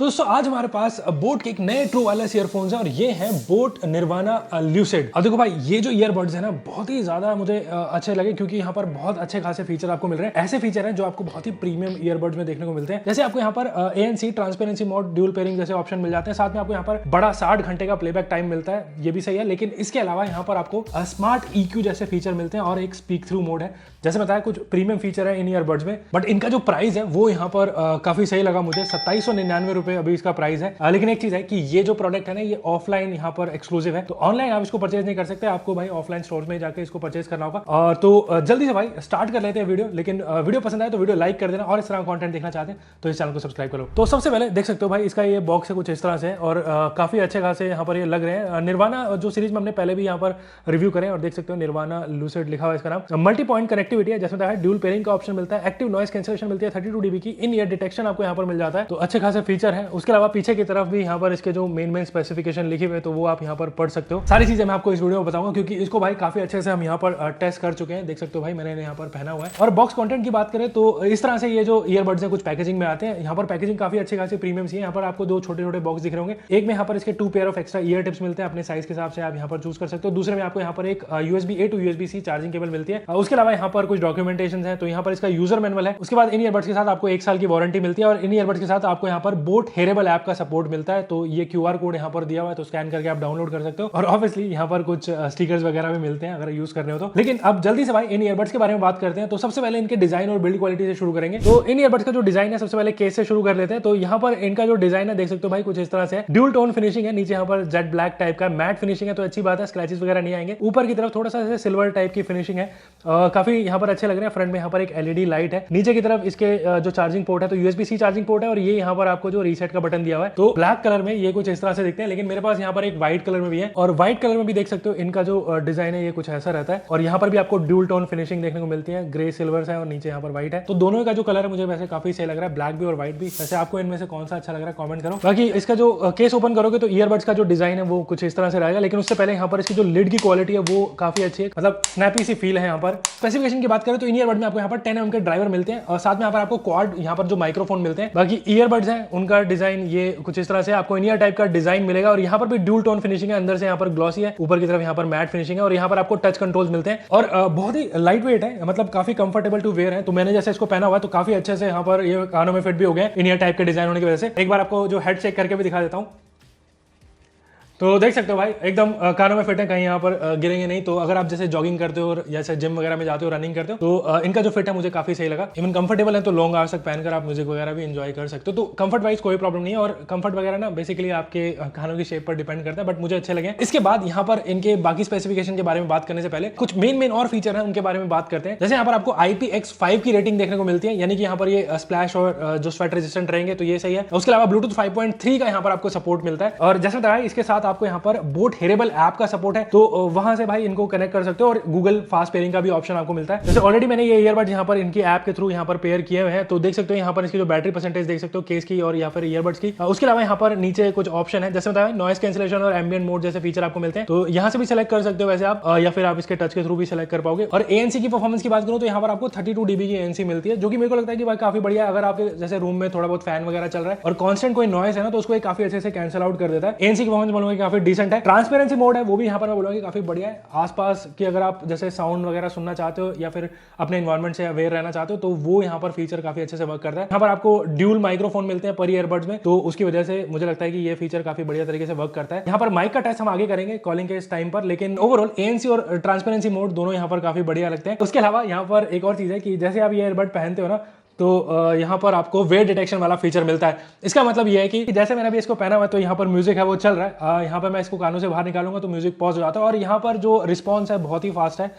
तो दोस्तों आज हमारे पास बोट के एक नए ट्रू वायरलेस ईयरफोन्स हैं और ये हैं बोट निर्वाणा ल्यूसिड। अब देखो भाई ये जो ईयरबड्स है ना बहुत ही ज्यादा मुझे अच्छे लगे क्योंकि यहाँ पर बहुत अच्छे खासे फीचर आपको मिल रहे हैं। ऐसे फीचर हैं जो आपको बहुत ही प्रीमियम ईयरबड्स में देखने को मिलते हैं। जैसे आपको यहाँ पर ANC transparency mode dual pairing जैसे ऑप्शन मिल जाते हैं। साथ में आपको यहाँ पर बड़ा 60 घंटे का प्लेबैक टाइम मिलता है, ये भी सही है। लेकिन इसके अलावा यहाँ पर आपको स्मार्ट EQ जैसे फीचर मिलते हैं और एक स्पीक थ्रू मोड है। जैसे बताया कुछ प्रीमियम फीचर है इन ईयरबड्स में, बट इनका जो प्राइस है वो यहाँ पर काफी सही लगा मुझे। 2799 रुपए अभी इसका प्राइस है। लेकिन एक चीज है कि ये जो प्रोडक्ट है ना ये ऑफलाइन यहाँ पर एक्सक्लूसिव है, तो ऑनलाइन आप इसको परचेज नहीं कर सकते, आपको भाई ऑफलाइन स्टोर में जाकर इसको परचेज करना होगा। तो जल्दी से भाई स्टार्ट कर लेते हैं वीडियो। लेकिन वीडियो पसंद आए तो वीडियो लाइक कर देना और इस तरह का कंटेंट देखना चाहते हैं तो इस चैनल को सब्सक्राइब करो। तो सबसे पहले देख सकते हो भाई इसका ये बॉक्स है कुछ इस तरह से और काफी अच्छे खासे यहाँ पर ये लग रहे हैं। निर्वाणा जो सीरीज में हमने पहले भी यहाँ पर रिव्यू करें और देख सकते हो निर्वाणा ल्यूसिड लिखा हुआ है इसका नाम। मल्टी पॉइंट कनेक्टिविटी है, जैसे ड्यूल पेयरिंग का ऑप्शन मिलता है, एक्टिव नॉइस कैंसलेशन मिलती है 32 dB की, इन ईयर डिटेक्शन आपको यहाँ पर मिल जाता है। तो अच्छे खासे फीचर है। उसके अलावा पीछे की तरफ भी यहाँ पर इसके जो मेन स्पेसिफिकेशन लिखे हुए तो वो आप यहाँ पर पढ़ सकते हो। सारी चीजें मैं आपको इस वीडियो में बताऊंगा क्योंकि इसको भाई काफी अच्छे से हम यहाँ पर टेस्ट कर चुके हैं। देख सकते हो भाई मैंने यहाँ पर पहना हुआ है। और बॉक्स कंटेंट की बात करें तो इस तरह से ये जो ईयरबड्स है कुछ पैकेजिंग में आते हैं। यहाँ पर पैकेजिंग काफी अच्छे खासी प्रीमियम सी है। यहाँ पर आपको दो छोटे छोटे बॉक्स दिख रहे होंगे। एक में यहाँ पर इसके 2 pair of extra year tips मिलते हैं, अपने साइज के हिसाब से आप यहाँ पर चूज कर सकते हो। दूसरे में आपको यहाँ पर एक USB-A to USB-C charging cable मिलती है। उसके अलावा यहाँ पर कुछ डॉक्यूमेंटेशन है, तो यहाँ पर इसका यूजर मैनुअल है। उसके बाद इन ईयरबड्स के साथ आपको 1 साल की वारंटी मिलती है और इन ईयरबड्स के साथ आपको यहाँ पर बोट हेरेबल ऐप का सपोर्ट मिलता है। तो ये QR कोड यहाँ पर दिया हुआ है, तो स्कैन करके आप डाउनलोड कर सकते हो। और ऑब्वियसली यहाँ पर कुछ स्टिकर्स वगैरह भी मिलते हैं अगर यूज करने हो तो। लेकिन अब जल्दी से भाई इन ईयरबड्स के बारे में बात करते हैं। तो सबसे पहले इनके डिजाइन और बिल्ड क्वालिटी से शुरू करेंगे। तो इन ईयरबड्स का जो डिजाइन है सबसे पहले केस से शुरू कर लेते हैं। तो यहाँ पर इनका जो डिजाइन है देख सकते हो भाई कुछ इस तरह से ड्यूल टोन फिनिशिंग है। नीचे यहाँ पर जेट ब्लैक टाइप का मैट फिनिशिंग है, तो अच्छी बात है, स्क्रैचेस वगैरह नहीं आएंगे। ऊपर की तरफ थोड़ा सा सिल्वर टाइप की फिनिशिंग है, काफी यहाँ पर अच्छे लग रहे हैं। फ्रंट में यहाँ पर एक LED लाइट है। नीचे की तरफ इसके जो चार्जिंग पोर्ट है तो USB-C चार्जिंग पोर्ट है और ये यहाँ पर आपको जो रीसेट का बटन दिया हुआ है। तो ब्लैक कलर में ये कुछ इस तरह से दिखते हैं, लेकिन मेरे पास यहाँ पर एक व्हाइट कलर में भी है और व्हाइट कलर में भी देख सकते हो इनका जो डिजाइन है ये कुछ ऐसा रहता है। और यहाँ पर भी आपको ड्यूल टोन फिनिशिंग देखने को मिलती है, ग्रे सिल्वर है और नीचे यहाँ पर व्हाइट है। तो दोनों का जो कलर है मुझे वैसे काफी सही लग रहा है, ब्लैक भी और व्हाइट भी। वैसे आपको इनमें से कौन सा अच्छा लग रहा है कमेंट करो। बाकी इसका जो केस ओपन करोगे तो ईयरबड्स का जो डिजाइन है वो कुछ इस तरह से रहेगा, लेकिन उससे पहले यहाँ पर इसकी जो लिड की क्वालिटी है वो काफी अच्छी है, मतलब स्नैपी सी फील है। यहाँ पर स्पेसिफिकेशन की बात करें तो इन ईयरबड में आपको यहाँ पर 10 mm के ड्राइवर मिलते हैं और साथ में यहाँ पर आपको क्वाड यहाँ पर जो माइक्रोफोन मिलते हैं। बाकी ईयरबड्स हैं उनका डिजाइन ये कुछ इस तरह से आपको इन ईयर टाइप का डिजाइन मिलेगा और यहाँ पर भी ड्यूल टोन फिनिशिंग है। अंदर से यहाँ पर ग्लॉसी है, ऊपर की तरफ यहाँ पर मैट फिनिशिंग है और यहाँ पर आपको टच कंट्रोल्स मिलते हैं और बहुत ही लाइट वेट है, मतलब काफी कंफर्टेबल टू वेयर है। तो मैंने जैसे इसको पहना हुआ है तो काफी अच्छे से यहाँ पर ये कानों में फिट भी हो गए इन ईयर टाइप के डिजाइन होने की वजह से। एक बार आपको जो हेड चेक करके भी दिखा देता हूँ। तो देख सकते हो भाई एकदम कानों में फिट है, कहीं यहाँ पर गिरेंगे नहीं। तो अगर आप जैसे जॉगिंग करते हो जैसे जिम वगैरह में जाते हो, रनिंग करते हो तो इनका जो फिट है मुझे काफी सही लगा। इवन कंफर्टेबल है, तो लॉन्ग आवर्स तक पहनकर आप म्यूजिक वगैरह भी एंजॉय कर सकते हो। तो कंफर्ट वाइज कोई प्रॉब्लम नहीं है और कंफर्ट वगैरह ना बेसिकली आपके कानों की शेप पर डिपेंड करता है, बट मुझे अच्छे लगे। इसके बाद यहाँ पर इनके बाकी स्पेसिफिकेशन के बारे में बात करने से पहले कुछ मेन और फीचर है उनके बारे में बात करते हैं। जैसे यहाँ पर आपको IPX5 की रेटिंग देखने को मिलती है, यानी कि यहाँ पर ये स्प्लैश और जो स्वेट रेजिस्टेंट रहेंगे, तो ये सही है। उसके अलावा ब्लूटूथ 5.3 का यहाँ पर आपको सपोर्ट मिलता है और जैसे बताया इसके साथ आपको यहाँ पर बोट हेरेबल ऐप का सपोर्ट है, तो वहां से भाई इनको कनेक्ट कर सकते हो और गूगल फास्ट पेयरिंग का भी ऑप्शन आपको मिलता है। जैसे ऑलरेडी मैंने ये ईयरबड्स यहाँ पर इनकी ऐप के थ्रू यहाँ पर पेयर किए हुए हैं, तो देख सकते हो यहाँ पर इसकी जो बैटरी परसेंटेज देख सकते हो केस की और यहाँ पर ईयरबड्स की। उसके अलावा यहाँ पर नीचे कुछ ऑप्शन है, जैसे बताया नॉइस कैंसलेशन और एम्बिएंट मोड जैसे फीचर आपको मिलते हैं, तो यहाँ से भी सिलेक्ट कर सकते हो वैसे आप, या फिर आप इसके टच के थ्रू भी सिलेक्ट कर पाओगे। और ANC की परफॉर्मेंस की बात करूँ तो यहाँ पर आपको 32 dB की ANC मिलती है, जो कि मेरे को लगता है कि भाई काफी बढ़िया। अगर आपके जैसे रूम में थोड़ा बहुत फैन वगैरह चल रहा है और कॉन्स्टेंट कोई नॉइस है ना, तो उसको काफी अच्छे से कैंसिल आउट कर देता है। ANC की परफॉर्मेंस बोलूंगा काफी डिसेंट है। ट्रांसपेरेंसी मोड है वो भी यहाँ पर मैं बोलूंगा कि काफी बढ़िया है। आसपास की अगर आप जैसे साउंड वगैरह सुनना चाहते हो या फिर अपने एनवायरनमेंट से अवेयर रहना चाहते हो तो वो यहाँ पर फीचर काफी अच्छे से वर्क करता है। यहाँ पर आपको ड्यूल माइक्रोफोन मिलते हैं पर ईयरबड्स में, तो उसकी वजह से मुझे लगता है कि ये फीचर काफी बढ़िया तरीके से वर्क करता है। यहाँ पर माइक का टेस्ट हम आगे करेंगे कॉलिंग के इस टाइम पर, लेकिन ओवरऑल ANC और ट्रांसपेरेंसी मोड दोनों यहाँ पर काफी बढ़िया लगते हैं। उसके अलावा यहाँ पर एक और चीज है कि जैसे आप ये ईयरबड पहनते हो ना, तो यहाँ पर आपको वेट डिटेक्शन वाला फीचर मिलता है। इसका मतलब ये है कि जैसे मैंने अभी इसको पहना हुआ है तो यहाँ पर म्यूजिक है वो चल रहा है, यहाँ पर मैं इसको कानों से बाहर निकालूंगा तो म्यूजिक पॉज हो जाता है और यहाँ पर जो रिस्पॉन्स है बहुत ही फास्ट है।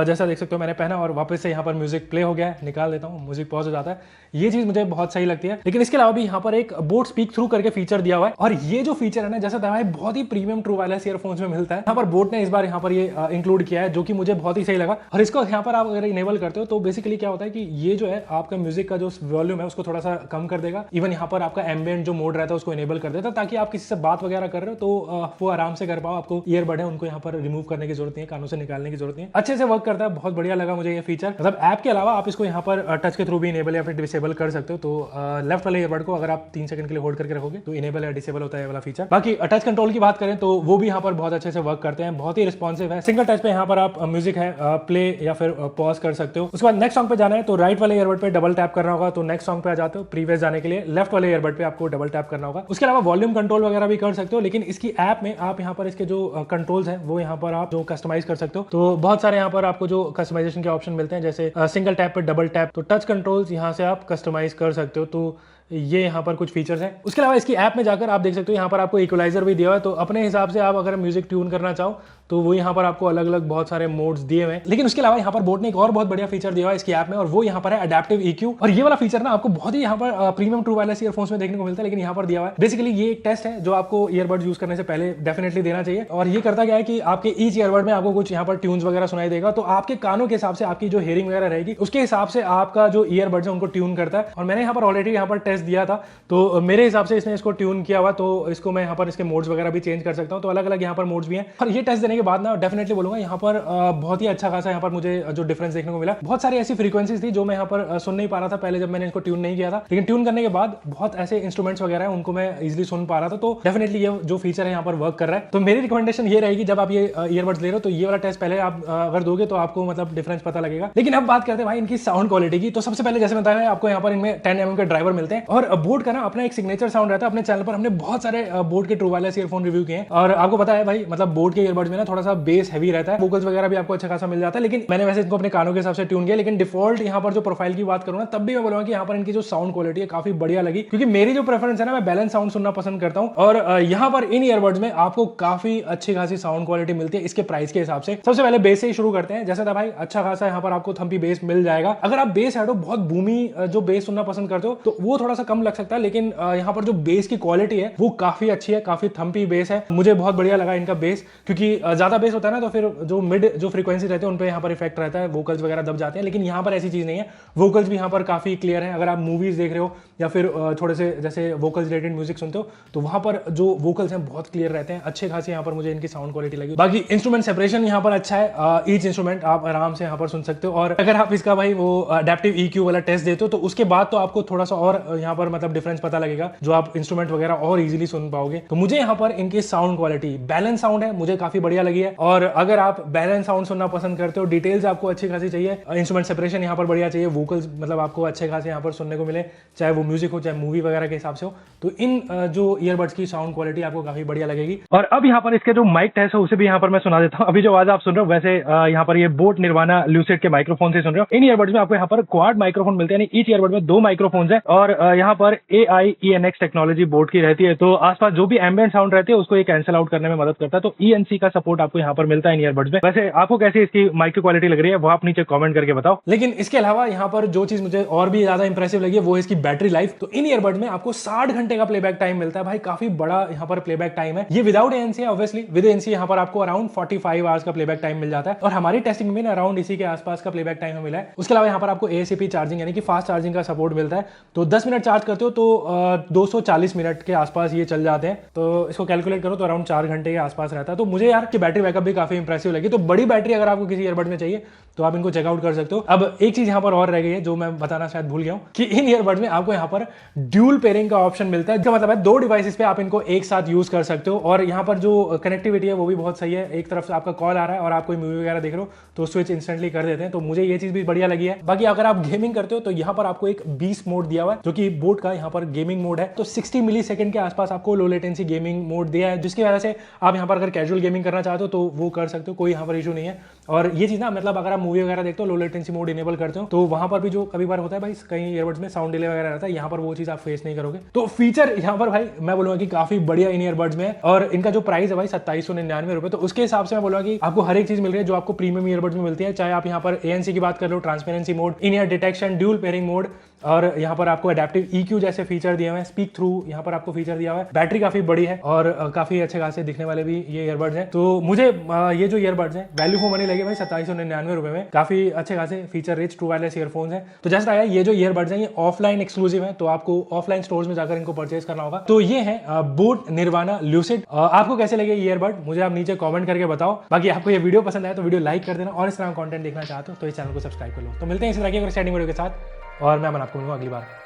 जैसा देख सकते हो मैंने पहना और वापस से यहाँ पर म्यूजिक प्ले हो गया है, निकाल देता हूँ, म्यूजिक पॉज हो जाता है। ये चीज मुझे बहुत सही लगती है। लेकिन इसके अलावा भी यहाँ पर एक बोट स्पीक थ्रू करके फीचर दिया हुआ है और ये जो फीचर है ना, जैसा बताया बहुत ही प्रीमियम ट्रू वायरलेस ईयरफोन्स में मिलता है। यहाँ पर बोट ने इस बार यहाँ पर ये इंक्लूड किया है, जो कि मुझे बहुत ही सही लगा। और इसको यहाँ पर आप अगर इनेबल करते हो तो बेसिकली क्या होता है कि ये जो है आपका म्यूजिक का जो वॉल्यूम है उसको थोड़ा सा कम कर देगा। इवन यहाँ पर आपका एम्बिएंट जो मोड रहता है उसको इनेबल कर देता है, ताकि आप किसी से बात वगैरह कर रहे हो तो वो आराम से कर पाओ। आपको ईयरबड है उनको यहाँ पर रिमूव करने की जरूरत नहीं है, कानों से निकालने की जरूरत नहीं है, अच्छे से वर्क करता है, बहुत बढ़िया लगा मुझे ये फीचर। मतलब ऐप के अलावा आप इसको यहाँ पर टच के थ्रू भी इनेबल या फिर डिसेबल कर सकते हो। तो लेफ्ट वाले ईयरबड को अगर आप 3 सेकंड के लिए होल्ड करके रखोगे तो इनेबल या डिसेबल होता है वाला फीचर। बाकी टच कंट्रोल की बात करें तो वो भी यहाँ पर बहुत अच्छे से वर्क करते हैं, बहुत ही रिस्पॉन्सिव है। सिंगल टच पे यहाँ पर आप म्यूजिक है प्ले या फिर पॉज कर सकते हो। उसके बाद नेक्स्ट सॉन्ग पे जाना है तो राइट वाले ईयरबड पे डबल टैप करना होगा, तो नेक्स्ट सॉन्ग पे आ जाते हो। प्रीवियस जाने के लिए लेफ्ट वाले ईयरबड पे आपको डबल टैप करना होगा। उसके अलावा वॉल्यूम कंट्रोल वगैरह भी कर सकते हो, लेकिन इसकी ऐप में आप यहाँ पर इसके जो कंट्रोल्स हैं वो यहाँ पर आप जो कस्टमाइज कर सकते हो। तो बहुत सारे यहाँ पर आपको जो कस्टमाइजेशन के ऑप्शन मिलते हैं, जैसे सिंगल टैप पे डबल टैप, तो टच कंट्रोल्स यहाँ से आप कस्टमाइज कर सकते हो। तो ये यहाँ पर कुछ फीचर्स हैं। उसके अलावा इसकी ऐप में जाकर आप देख सकते हो यहाँ पर आपको इक्वलाइजर भी दिया हुआ है, तो अपने हिसाब से आप अगर म्यूजिक ट्यून करना चाहो तो वो यहाँ पर आपको अलग अलग बहुत सारे मोड्स दिए हुए हैं। लेकिन उसके अलावा यहाँ पर बोट ने एक और बहुत बढ़िया फीचर दिया हुआ है इसकी ऐप में, और वो यहाँ पर है अडैप्टिव EQ। और ये वाला फीचर ना आपको बहुत ही यहाँ पर प्रीमियम ट्रू वायरलेस ईयरफोन्स में देखने को मिलता है, लेकिन यहाँ पर दिया हुआ है। बेसिकली ये एक टेस्ट है जो आपको ईयरबड्स यूज करने से पहले डेफिनेटली देना चाहिए। और ये करता क्या है कि आपके ईच ईयरबड में आपको कुछ यहाँ पर ट्यून्स वगैरह सुनाई देगा, तो आपके कानों के हिसाब से आपकी जो हियरिंग वगैरह रहेगी उसके हिसाब से आपका जो ईयरबड्स है उनको ट्यून करता है। और मैंने यहाँ पर ऑलरेडी यहाँ पर टेस्ट दिया था, तो मेरे हिसाब से इसने इसको ट्यून किया हुआ, तो इसको मैं यहाँ पर इसके मोड्स वगैरह भी चेंज कर सकता हूँ। तो अलग अलग यहाँ पर मोड्स भी हैं। और ये टेस्ट देने के बाद ना डेफिनेटली बोलूंगा यहाँ पर बहुत ही अच्छा खासा यहाँ पर मुझे जो डिफरेंस देखने को मिला। बहुत सारी ऐसी फ्रीक्वेंसीज थी जो मैं यहाँ पर सुन नहीं पा रहा था पहले जब मैंने इसको ट्यून नहीं किया था, लेकिन ट्यून करने के बाद बहुत ऐसे इंस्ट्रूमेंट्स वगैरह हैं उनको मैं इजीली सुन पा रहा था। तो डेफिनेटली ये जो फीचर है यहाँ पर वर्क कर रहा है। तो मेरी रिकमेंडेशन ये रहेगी जब आप ये ईयरबड्स ले रहे हो तो ये वाला टेस्ट पहले आप अगर दोगे तो आपको मतलब डिफरेंस पता लगेगा। लेकिन अब बात करते हैं भाई इनकी साउंड क्वालिटी की। तो सबसे पहले जैसे बताया आपको यहाँ पर इनमें 10 mm के ड्राइवर मिलते हैं, और बोट का ना अपना एक सिग्नेचर साउंड रहता है। अपने चैनल पर हमने बहुत सारे बोट के ट्रू वायरलेस ईयरफोन रिव्यू किए हैं, और आपको पता है भाई मतलब बोट के ईयरबड्स में ना थोड़ा सा बेस हैवी रहता है, वोकल्स वगैरह भी आपको अच्छा खासा मिल जाता है। लेकिन मैंने वैसे इनको अपने कानों के हिसाब से ट्यून किया, लेकिन डिफॉल्ट यहाँ पर जो प्रोफाइल की बात करूँ ना तब भी मैं बोलूंगा कि यहाँ पर इनकी जो साउंड क्वालिटी है काफी बढ़िया लगी, क्योंकि मेरी जो प्रेफरेंस है ना मैं बैलेंस साउंड सुनना पसंद करता हूँ। और यहाँ पर इन ईयरबड्स में आपको काफी अच्छी खासी साउंड क्वालिटी मिलती है इसके प्राइस के हिसाब से। सबसे पहले बेस से ही शुरू करते हैं। जैसे था भाई अच्छा खासा यहाँ पर आपको थम्पी बेस मिल जाएगा। अगर आप बेस हेड हो, बहुत बूमी जो बेस सुनना पसंद करते हो तो वो थोड़ा सा कम लग सकता है, लेकिन यहाँ पर जो बेस की क्वालिटी है वो काफी अच्छी है, काफी थम्पी बेस है। मुझे बहुत बढ़िया लगा इनका बेस, क्योंकि ज्यादा बेस होता है ना तो फिर जो मिड जो फ्रीक्वेंसी रहते हैं उन पे यहाँ पर इफेक्ट रहता है, वोकल्स वगैरह दब जाते हैं। लेकिन यहाँ पर ऐसी चीज नहीं है, वोकल्स भी यहाँ पर काफी क्लियर है। अगर आप मूवीज देख रहे हो या फिर थोड़े से जैसे वोकल्स रिलेटेड म्यूजिक सुनते हो तो वहां पर जो वोकल्स हैं बहुत क्लियर रहते हैं, अच्छे खासे यहाँ पर मुझे इनकी साउंड क्वालिटी लगी। बाकी इंस्ट्रूमेंट सेपरेशन यहाँ पर अच्छा है, ईच इंस्ट्रूमेंट आप आराम से यहाँ पर सुन सकते हो। और अगर आप इसका भाई वो अडैप्टिव EQ वाला टेस्ट देते हो तो उसके बाद तो आपको थोड़ा सा और यहाँ पर मतलब डिफरेंस पता लगेगा, जो आप इंस्ट्रूमेंट वगैरह और इजीली सुन पाओगे। तो मुझे यहाँ पर इनकी साउंड क्वालिटी बैलेंस साउंड है, मुझे काफी बढ़िया लगी है। और अगर आप बैलेंस साउंड सुनना पसंद करते हो, डिटेल्स आपको अच्छी खासी चाहिए, इंस्ट्रूमेंट सेपरेशन यहाँ पर बढ़िया चाहिए, वोकल्स मतलब आपको अच्छे खासे यहाँ पर सुनने को मिले, चाहे वो म्यूजिक हो चाहे मूवी वगैरह के हिसाब से हो, तो इन जो ईयरबड्स की साउंड क्वालिटी आपको काफी बढ़िया लगेगी। और अब यहाँ पर इसके जो माइक टेस्ट है उसे भी यहाँ पर मैं सुना देता हूँ। अभी जो आवाज आप सुन रहे हो वैसे यहाँ पर ये बोट निर्वाणा ल्यूसिड के माइक्रोफोन से सुन रहे हो। इन ईयरबड्स में आपको यहाँ पर क्वाड माइक्रोफोन मिलते हैं, यानी ईच ईयरबड में 2 माइक्रोफोन है, और यहाँ पर AIENX टेक्नोलॉजी बोट की रहती है, तो आसपास जो भी एम्बिएंट साउंड रहती है उसको ये कैंसिल आउट करने में मदद करता है। तो ENC का सपोर्ट आपको यहाँ पर मिलता है इन ईयरबड्स में। वैसे आपको कैसी इसकी माइक की क्वालिटी लग रही है वो आप नीचे कमेंट करके बताओ। लेकिन इसके अलावा यहाँ पर जो चीज मुझे और भी ज्यादा इंप्रेसिव लगी है वो है इसकी बैटरी लाइफ। तो इन ईयरबड में आपको 60 घंटे का प्लेबैक टाइम मिलता है भाई, काफी बड़ा यहाँ पर प्लेबैक टाइम है। ये विदाउट ANC है ऑब्वियसली, विद ANC यहाँ पर आपको अराउंड 45 आवर्स का प्लेबैक टाइम मिल जाता है, और हमारी टेस्टिंग में अराउंड इसी के आसपास का प्लेबैक टाइम मिला है। उसके अलावा यहाँ पर आपको ASAP चार्जिंग यानी कि फास्ट चार्जिंग का सपोर्ट मिलता है। तो 10 मिनट चार्ज करते हो तो 240 मिनट के आसपास ये चल जाते हैं, तो इसको कैलकुलेट करो तो अराउंड 4 घंटे के आसपास रहता है। तो मुझे यार की बैटरी बैकअप भी काफी इंप्रेसिव लगी। तो बड़ी बैटरी अगर आपको किसी ईयरबड में चाहिए तो आप इनको चेकआउट कर सकते हो। अब एक चीज यहाँ पर और रह गई है जो मैं बताना शायद भूल गया हूँ, कि इन ईयरबड में आपको यहाँ पर ड्यूल पेयरिंग का ऑप्शन मिलता है। इसका मतलब है 2 डिवाइसेस पे आप इनको एक साथ यूज कर सकते हो, और यहाँ पर जो कनेक्टिविटी है वो भी बहुत सही है। एक तरफ से आपका कॉल आ रहा है और आप कोई मूवी वगैरह देख रहे हो तो स्विच इंस्टेंटली कर देते हैं, तो मुझे ये चीज भी बढ़िया लगी है। बाकी अगर आप गेमिंग करते हो तो यहाँ पर आपको एक बीस्ट मोड दिया हुआ है जो कि बोट का यहाँ पर गेमिंग मोड है। तो 60 मिलीसेकंड के आसपास आपको लो लेटेंसी गेमिंग मोड दिया है, जिसकी वजह से आप यहाँ पर अगर कैजुअल गेमिंग करना चाहते हो तो वो कर सकते हो, कोई यहाँ पर इशू नहीं है। और ये चीज ना मतलब अगर आप मूवी वगैरह देखते हो लो लेटेंसी मोड इनेबल करते हो तो वहां पर भी जो कभी बार होता है भाई कहीं ईयरबड्स में साउंड डिले वगैरह रहता है, यहाँ पर वो चीज आप फेस नहीं करोगे। तो फीचर यहाँ पर भाई मैं बोलूंगा कि काफी बढ़िया इन ईयरबड्स में, और इनका जो प्राइस है भाई 2799 रुपए, तो उसके हिसाब से मैं बोलूंगा कि आपको हर एक चीज मिल रही है जो आपको प्रीमियम ईयरबड्स में मिलती है। चाहे आप यहाँ पर ANC की बात कर लो, transparency mode, in ear detection, dual pairing mode, और यहाँ पर आपको एडेप्टिव EQ जैसे फीचर दिए हुए हैं, स्पीक थ्रू यहाँ पर आपको फीचर दिया हुआ है। बैटरी काफी बड़ी है और काफी अच्छे खासे दिखने वाले भी ये ईयरबड्स हैं। तो मुझे ये जो ईयरबड्स हैं वैल्यू फॉर मनी लगे भाई 2799 रुपए में। काफी अच्छे खासे feature rich true wireless earphones हैं। तो जस्ट आया ये जो ईयरबड्स हैं ये ऑफलाइन एक्सक्लूसिव है, तो आपको ऑफलाइन स्टोर्स में जाकर इनको परचेज करना होगा। तो ये है बोट निर्वाणा ल्यूसिड। आपको कैसे लगे ईयरबड मुझे आप नीचे कमेंट करके बताओ। बाकी आपको ये वीडियो पसंद आया तो वीडियो लाइक कर देना और इस तरह का कंटेंट देखना चाहते हो तो इस चैनल को सब्सक्राइब कर लो। तो मिलते हैं इस तरह की एक्साइटिंग वीडियो के साथ और मैं आपको मिलूंगा अगली बार।